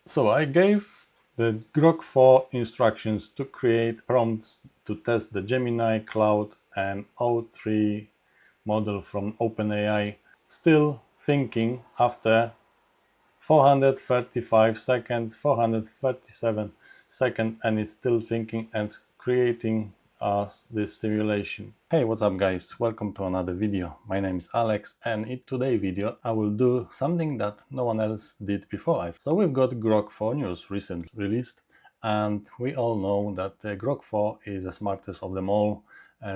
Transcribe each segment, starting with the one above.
So I gave the Grok-4 instructions to create prompts to test the Gemini, Cloud, and O3 model from OpenAI. Still thinking after 435 seconds, 437 seconds, and it's still thinking and creating us this simulation. Hey, what's up guys? Welcome to another video. My name is Alex, and in today's video I will do something that no one else did before. So we've got Grok-4 news recently released, and we all know that the Grok-4 is the smartest of them all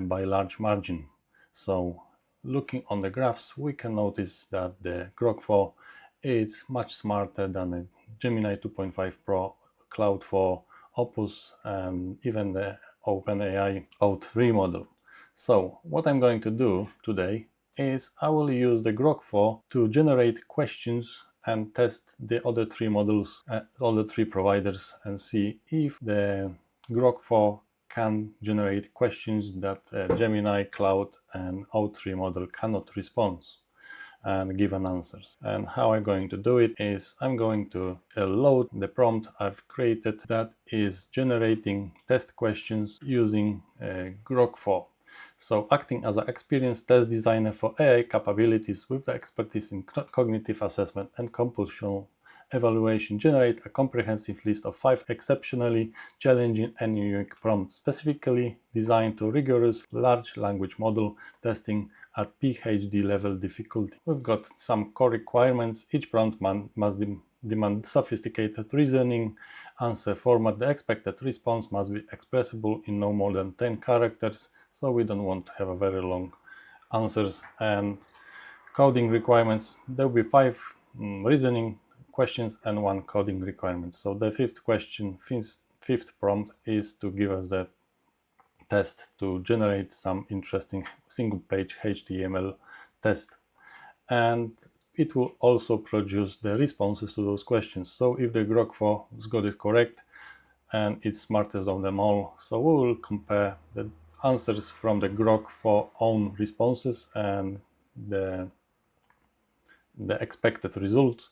by a large margin. So looking on the graphs, we can notice that the Grok-4 is much smarter than the Gemini 2.5 Pro, Claude-4, Opus, and even the OpenAI O3 model. So what I'm going to do today is I will use the Grok-4 to generate questions and test the other three models, other three providers, and see if the Grok-4 can generate questions that Gemini, Cloud, and O3 model cannot respond and give an answers. And how I'm going to do it is I'm going to load the prompt I've created that is generating test questions using Grok-4. So acting as an experienced test designer for AI capabilities with the expertise in cognitive assessment and computational evaluation, generate a comprehensive list of 5 exceptionally challenging and unique prompts, specifically designed to rigorous large language model testing at PhD level difficulty. We've got some core requirements. Each prompt must demand sophisticated reasoning answer format. The expected response must be expressible in no more than 10 characters, so we don't want to have a very long answers. And coding requirements, there will be 5 reasoning questions and 1 coding requirement. So the fifth prompt is to give us the test to generate some interesting single page HTML test, and it will also produce the responses to those questions. So if the Grok-4 has got it correct and it's smartest of them all, so we will compare the answers from the Grok-4 own responses and the expected results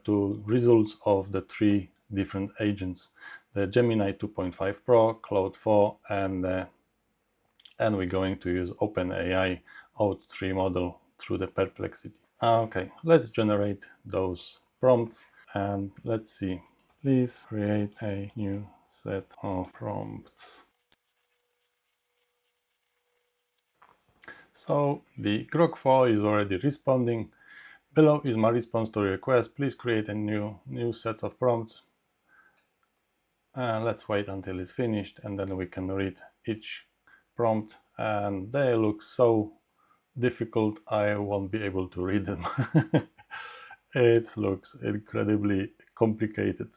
to results of the 3 different agents, the Gemini 2.5 Pro, Claude-4, and we're going to use OpenAI O3 model through the Perplexity. Okay, let's generate those prompts and let's see. Please create a new set of prompts. So the Grok-4 is already responding. Below is my response to request. Please create a new set of prompts. Let's wait until it's finished, and then we can read each prompt, and they look so difficult I won't be able to read them. It looks incredibly complicated.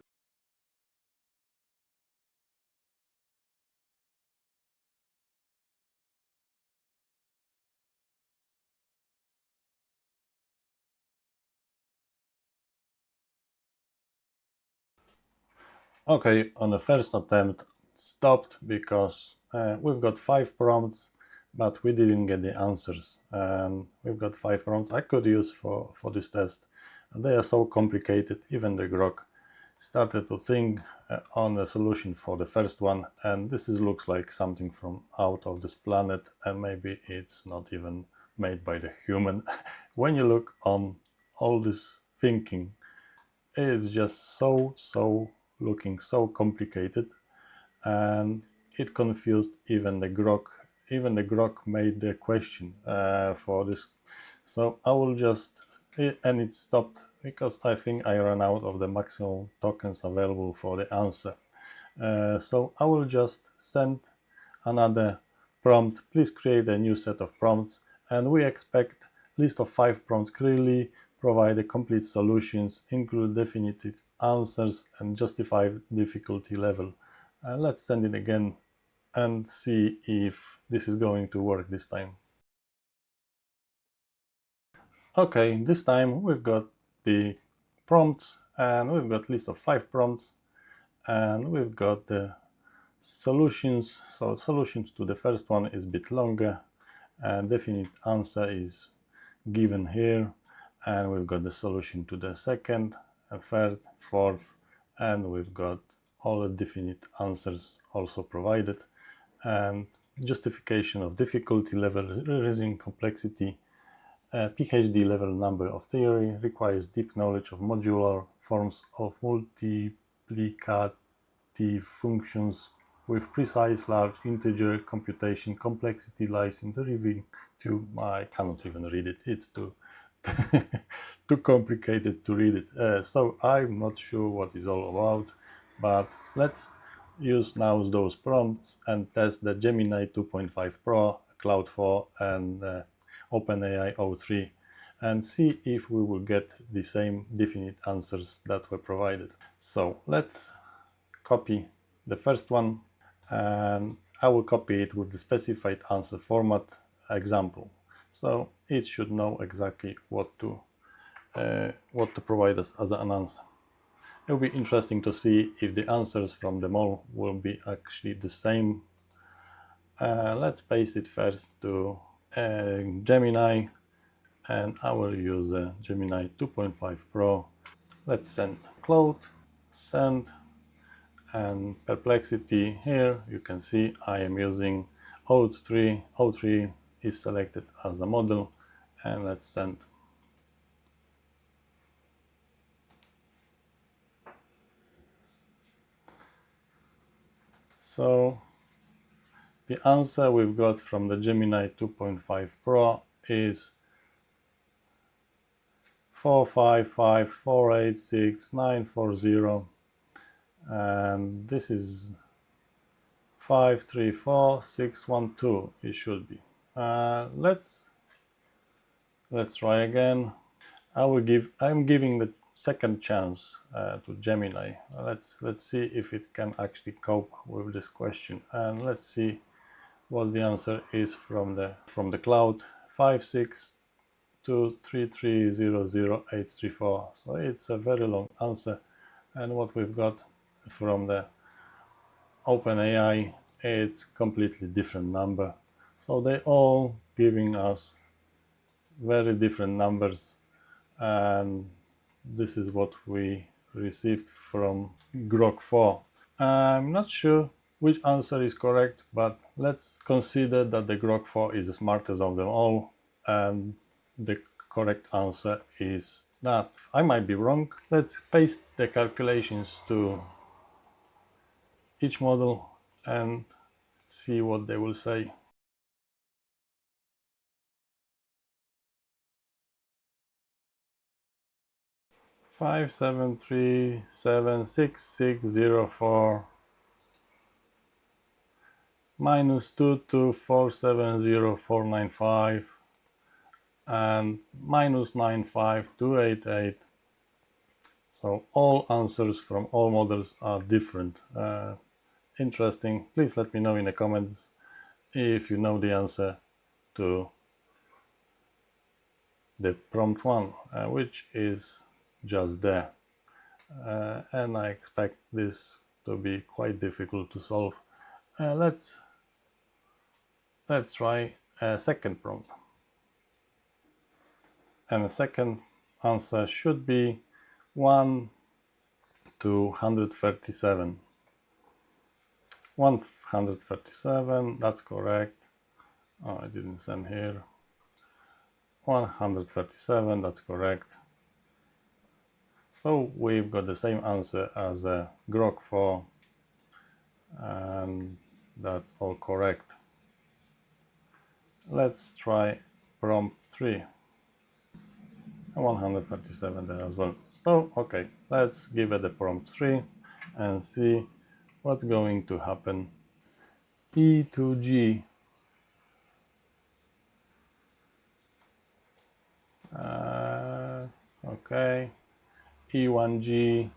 Okay, on the first attempt stopped because we've got 5 prompts, but we didn't get the answers. And we've got 5 prompts I could use for this test. And they are so complicated, even the Grok started to think on a solution for the first one, and looks like something from out of this planet, and maybe it's not even made by the human. When you look on all this thinking, it's just so looking so complicated, and it confused even the Grok. Even the Grok made the question for this. So I will just, and it stopped because I think I ran out of the maximum tokens available for the answer. So I will just send another prompt. Please create a new set of prompts, and we expect list of 5 prompts clearly provide the complete solutions, include definitive answers, and justify difficulty level. Let's send it again and see if this is going to work this time. Okay, this time we've got the prompts, and we've got list of 5 prompts, and we've got the solutions. So solutions to the first one is a bit longer, and definite answer is given here, and we've got the solution to the second, third, fourth, and we've got all the definite answers also provided, and justification of difficulty level, reasoning complexity, PhD level number of theory, requires deep knowledge of modular forms of multiplicative functions with precise large integer computation. Complexity lies in deriving to, I cannot even read it, it's too too complicated to read it, so I'm not sure what it's all about, but let's use now those prompts and test the Gemini 2.5 Pro, Claude-4 and OpenAI o3, and see if we will get the same definite answers that were provided. So let's copy the first one, and I will copy it with the specified answer format example. So it should know exactly what to provide us as an answer. It will be interesting to see if the answers from them all will be actually the same. Let's paste it first to Gemini, and I will use Gemini 2.5 Pro. Let's send Claude, send, and perplexity. Here you can see I am using o3. o3 is selected as a model, and let's send. So the answer we've got from the Gemini 2.5 Pro is 455486940, and this is 534612. It should be. Let's try again. I'm giving the second chance to Gemini. Let's see if it can actually cope with this question, and let's see what the answer is from the cloud. 56233000834. So it's a very long answer, and what we've got from the OpenAI, it's completely different number. So they all giving us very different numbers, and this is what we received from Grok-4. I'm not sure which answer is correct, but let's consider that the Grok-4 is the smartest of them all, and the correct answer is that. I might be wrong. Let's paste the calculations to each model and see what they will say. Five 7376604 minus 22470,495 and minus 95288. So all answers from all models are different. Interesting. Please let me know in the comments if you know the answer to the prompt one, which is just there. And I expect this to be quite difficult to solve. Let's try a second prompt. And the second answer should be 1 to 137. 137, that's correct. Oh, I didn't send here. 137, that's correct. So we've got the same answer as a Grok-4, and that's all correct. Let's try prompt 3. 137 there as well. So, okay, let's give it a prompt 3 and see what's going to happen. E2G. Okay. E1G.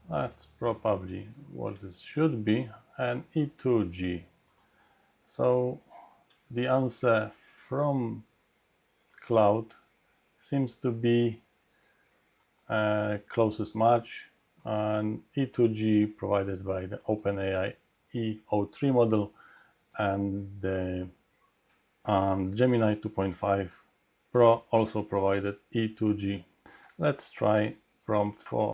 That's probably what it should be. And E2G. So the answer from Cloud seems to be closest match, and E2G provided by the OpenAI E03 model, and the Gemini 2.5 Pro also provided E2G. Let's try prompt 4.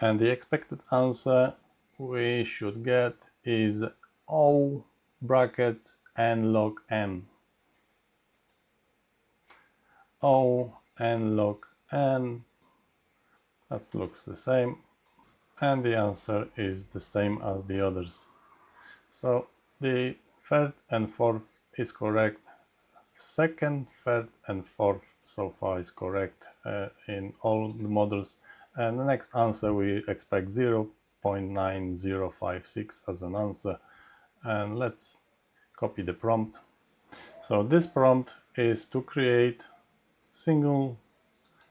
And the expected answer we should get is O brackets n log n. O n log n, that looks the same, and the answer is the same as the others. So the third and fourth is correct. Second, third and fourth so far is correct in all the models, and the next answer we expect 0.9056 as an answer. And let's copy the prompt. So this prompt is to create single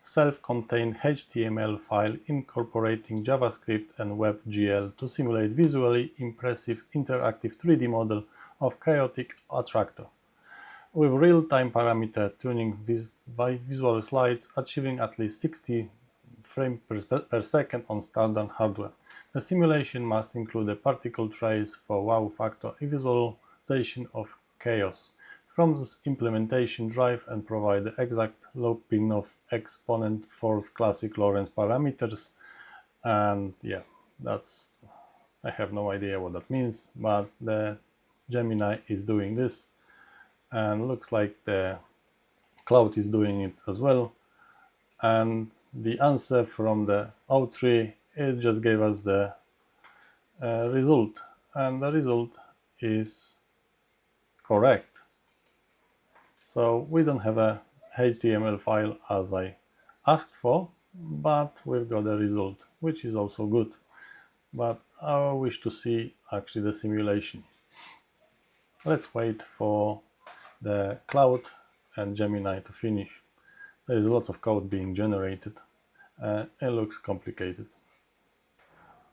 self-contained HTML file incorporating JavaScript and WebGL to simulate visually impressive interactive 3D model of chaotic attractor with real-time parameter tuning visual slides, achieving at least 60 frames per second on standard hardware. The simulation must include a particle trace for wow factor visualization of chaos. From this implementation, drive and provide the exact looping of exponent for classic Lorentz parameters. And yeah, I have no idea what that means, but the Gemini is doing this, and looks like the Claude is doing it as well. And the answer from the O3 it just gave us the result, and the result is correct. So we don't have a HTML file as I asked for, but we've got a result, which is also good. But I wish to see actually the simulation. Let's wait for the Claude and Gemini to finish. There is lots of code being generated. It looks complicated.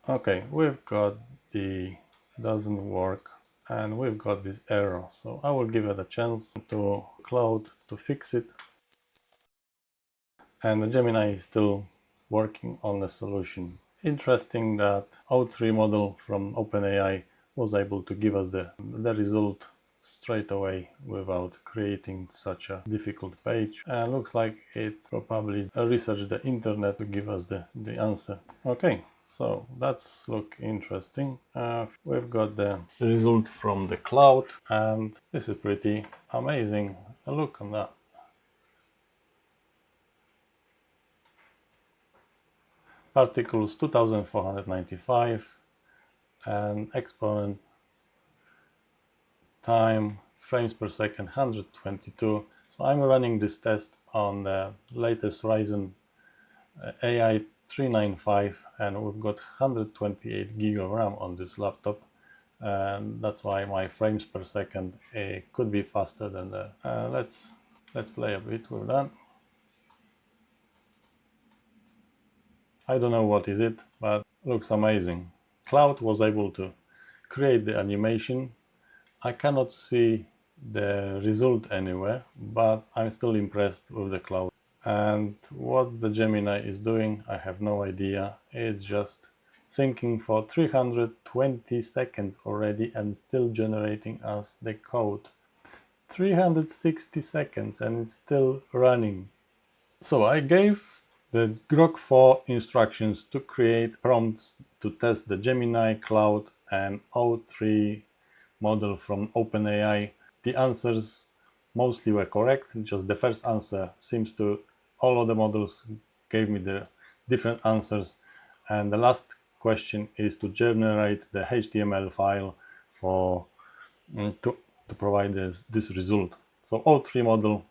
Okay, we've got the doesn't work, and we've got this error. So I will give it a chance to Claude to fix it. And the Gemini is still working on the solution. Interesting that O3 model from OpenAI was able to give us the result straight away without creating such a difficult page, and looks like it probably researched the internet to give us the answer. Okay, so that's look interesting. We've got the result from the cloud, and this is pretty amazing. Look on that. Particles 2495 and exponent time frames per second 122. So I'm running this test on the latest Ryzen AI 395, and we've got 128 gig of RAM on this laptop, and that's why my frames per second could be faster than the let's play a bit with that. I don't know what is it, but looks amazing. Claude was able to create the animation. I cannot see the result anywhere, but I'm still impressed with the Claude. And what the Gemini is doing, I have no idea. It's just thinking for 320 seconds already and still generating us the code. 360 seconds and it's still running. So I gave the Grok-4 instructions to create prompts to test the Gemini, Claude and O3 model from OpenAI. The answers mostly were correct, just the first answer seems to, all of the models gave me the different answers, and the last question is to generate the HTML file for to provide this result. So O3 model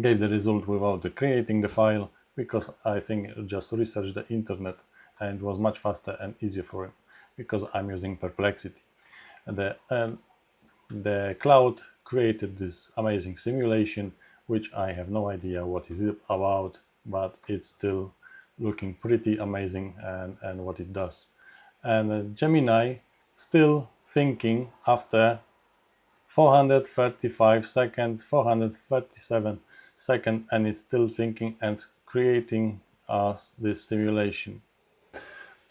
gave the result without creating the file, because I think it just researched the internet and it was much faster and easier for him, because I'm using Perplexity. The Claude created this amazing simulation, which I have no idea what is it about, but it's still looking pretty amazing and what it does. And Gemini still thinking after 435 seconds, 437 seconds, and it's still thinking and creating us this simulation.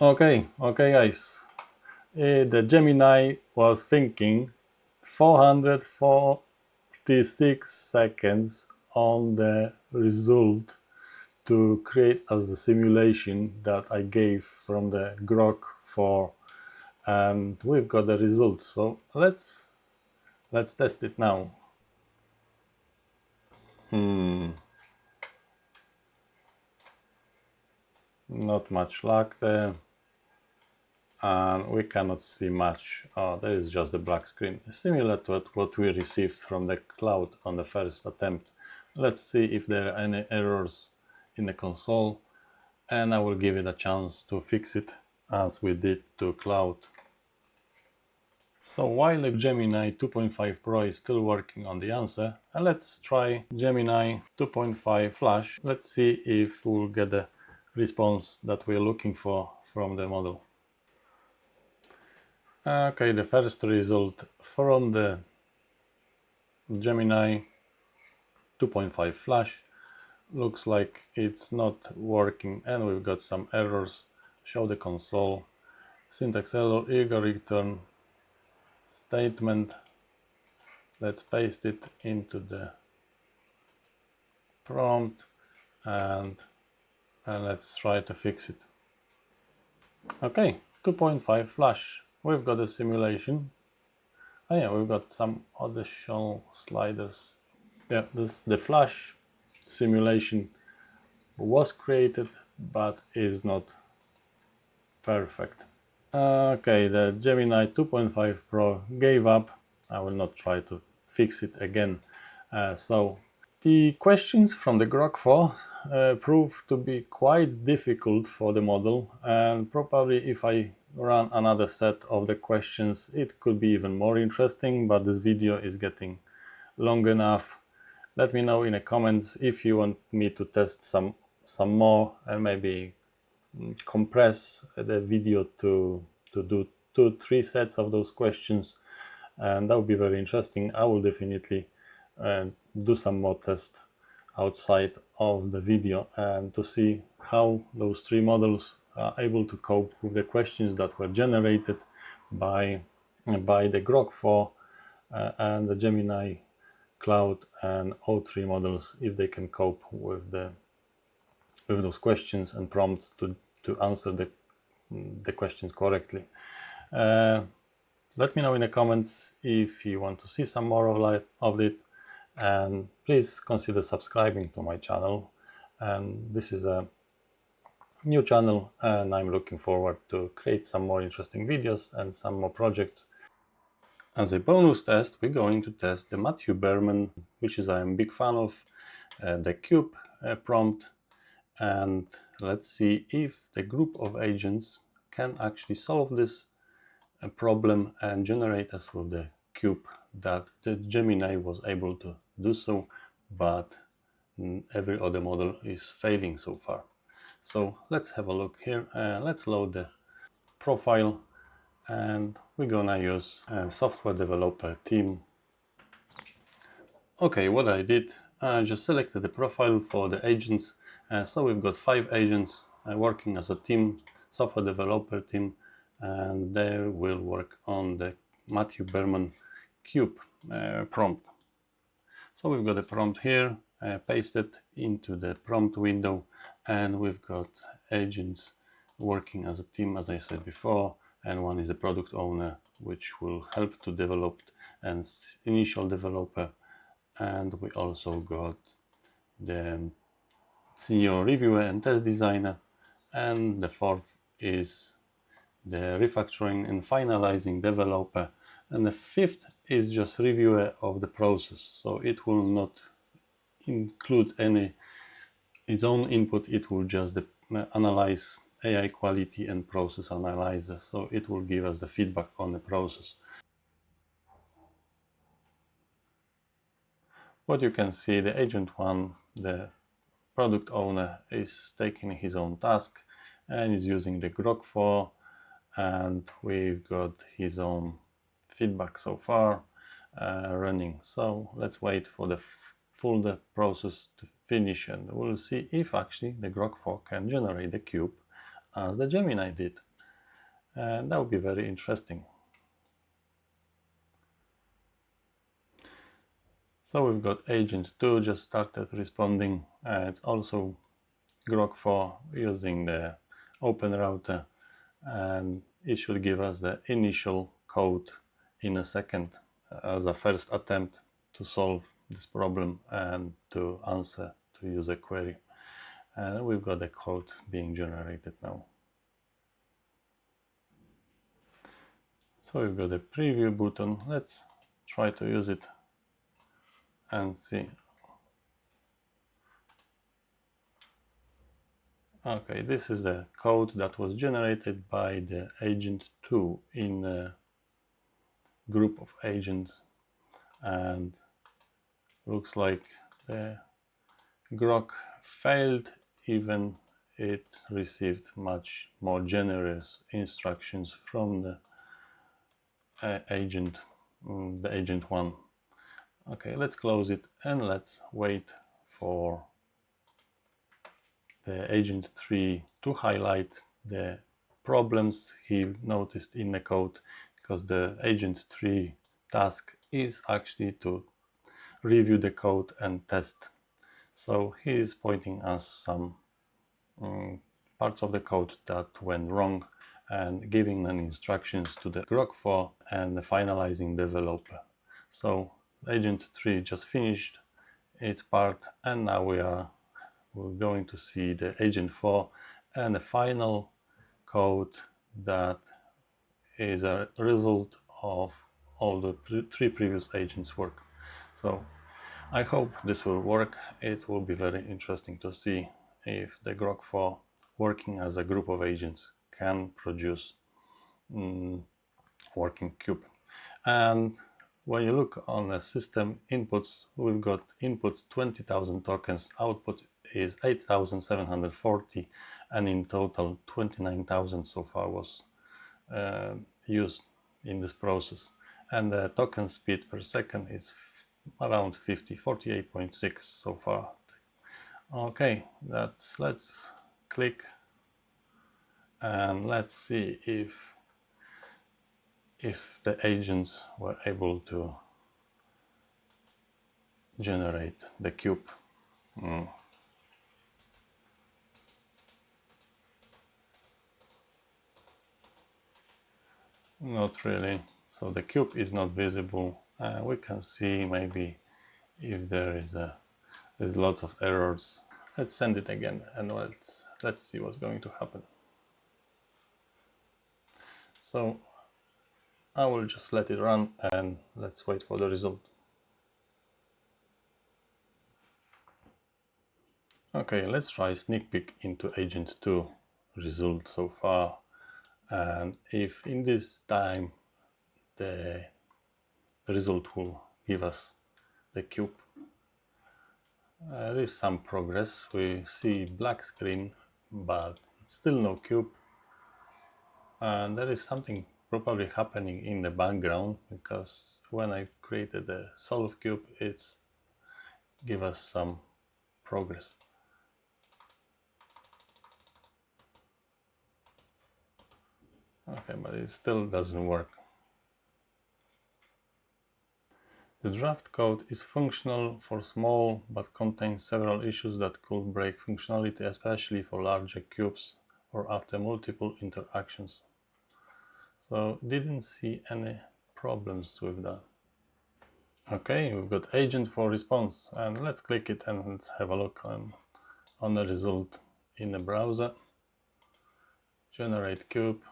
Okay guys, the Gemini was thinking 446 seconds on the result to create as the simulation that I gave from the Grok-4, and we've got the result. So let's test it now. Not much luck there, and we cannot see much. Oh, there is just the black screen, similar to what we received from the cloud on the first attempt. Let's see if there are any errors in the console, and I will give it a chance to fix it as we did to cloud. So while the Gemini 2.5 Pro is still working on the answer, let's try Gemini 2.5 Flash. Let's see if we'll get the response that we're looking for from the model. Okay, the first result from the Gemini 2.5 Flash looks like it's not working, and we've got some errors. Show the console, syntax error, eager return statement. Let's paste it into the prompt and let's try to fix it. Okay, 2.5 Flash. We've got a simulation. Oh yeah, we've got some additional sliders. Yeah, the Flash simulation was created but is not perfect. Okay, the Gemini 2.5 Pro gave up. I will not try to fix it again. So the questions from the Grok-4 proved to be quite difficult for the model, and probably if I run another set of the questions it could be even more interesting, but this video is getting long enough. Let me know in the comments if you want me to test some more, and maybe compress the video to do 2-3 sets of those questions, and that would be very interesting. I will definitely do some more tests outside of the video and to see how those 3 models are able to cope with the questions that were generated by the Grok-4 and the Gemini Cloud and O3 models, if they can cope with those questions and prompts to answer the questions correctly. Let me know in the comments if you want to see some more of it, and please consider subscribing to my channel. And this is a new channel, and I'm looking forward to create some more interesting videos and some more projects. As a bonus test, we're going to test the Matthew Berman, which is I'm a big fan of, the cube prompt, and let's see if the group of agents can actually solve this problem and generate us with the cube that the Gemini was able to do so, but every other model is failing so far. So let's have a look here. Let's load the profile, and we're gonna use a software developer team. Okay, what I did, I just selected the profile for the agents. So we've got 5 agents working as a team, software developer team, and they will work on the Matthew Berman cube prompt. So we've got a prompt here, pasted into the prompt window, and we've got agents working as a team, as I said before, and one is a product owner, which will help to develop an initial developer, and we also got the senior reviewer and test designer, and the 4th is the refactoring and finalizing developer, and the 5th is just reviewer of the process. So it will not include its own input, it will just analyze AI quality and process analysis, so it will give us the feedback on the process. What you can see, the agent 1, the product owner, is taking his own task and is using the Grok-4, and we've got his own feedback so far running. So let's wait for the full process to finish, and we'll see if actually the Grok-4 can generate the cube as the Gemini did, and that would be very interesting. So we've got agent 2 just started responding. It's also Grok-4 using the OpenRouter, and it should give us the initial code in a second as a first attempt to solve this problem and to answer to user query. And we've got the code being generated now. So we've got a preview button. Let's try to use it and see. Okay, this is the code that was generated by the agent 2 in a group of agents, and looks like the Grok failed, even it received much more generous instructions from the agent 1. Okay, let's close it and let's wait for the agent 3 to highlight the problems he noticed in the code, because the agent 3 task is actually to review the code and test. So he is pointing us some parts of the code that went wrong and giving an instructions to the Grok-4 and the finalizing developer. So agent 3 just finished its part, and now we're going to see the agent 4 and the final code that is a result of all the three previous agents' work. So I hope this will work. It will be very interesting to see if the Grok-4 working as a group of agents can produce working cube. And when you look on the system inputs, we've got inputs 20,000 tokens, output is 8,740, and in total 29,000 so far was used in this process. And the token speed per second is around 48.6 so far. Okay, let's click and let's see if the agents were able to generate the cube. Not really. So the cube is not visible. We can see maybe if there's lots of errors. Let's send it again and let's see what's going to happen. So I will just let it run and let's wait for the result. Okay, let's try sneak peek into agent 2 result so far, and if in this time the result will give us the cube. There is some progress. We see black screen, but still no cube, and there is something probably happening in the background, because when I created the solve cube, it's give us some progress. Okay, but it still doesn't work. The draft code is functional for small, but contains several issues that could break functionality, especially for larger cubes or after multiple interactions. So didn't see any problems with that. Okay, we've got agent for response, and let's click it and let's have a look on the result in the browser. Generate cube,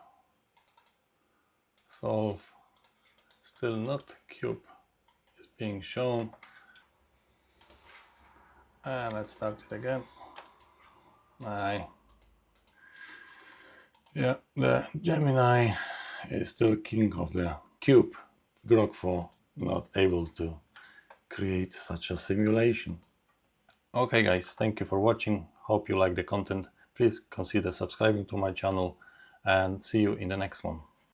solve, still not cube is being shown. And let's start it again. Yeah, the Gemini is still king of the cube. Grok-4 not able to create such a simulation. Okay guys, thank you for watching. Hope you like the content. Please consider subscribing to my channel and see you in the next one.